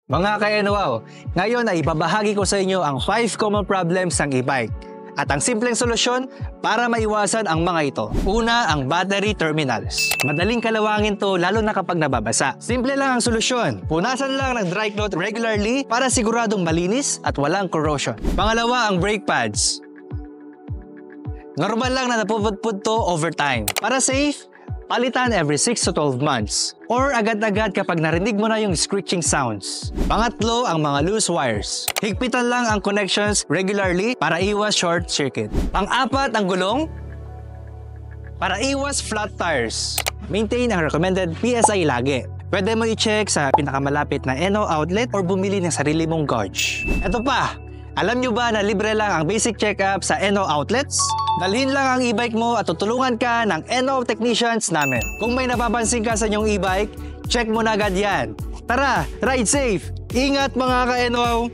Mga ka-NWOW, ngayon ay ibabahagi ko sa inyo ang 5 common problems ng e-bike at ang simpleng solusyon para maiwasan ang mga ito. Una, ang battery terminals. Madaling kalawangin to lalo na kapag nababasa. Simple lang ang solusyon. Punasan lang ng dry cloth regularly para siguradong malinis at walang corrosion. Pangalawa, ang brake pads. Normal lang na napupudpud to over time. Para safe, palitan every 6 to 12 months. Or agad-agad kapag narinig mo na yung screeching sounds. Pangatlo, ang mga loose wires. Higpitan lang ang connections regularly para iwas short circuit. Pang-apat, ang gulong. Para iwas flat tires. Maintain ang recommended PSI lagi. Pwede mo i-check sa pinakamalapit na NO outlet or bumili ng sarili mong gauge. Ito pa! Alam nyo ba na libre lang ang basic check-up sa NO outlets? Dalhin lang ang e-bike mo at tutulungan ka ng NO technicians namin. Kung may napapansin ka sa inyong e-bike, check mo na agad yan. Tara, ride safe! Ingat mga ka-NO!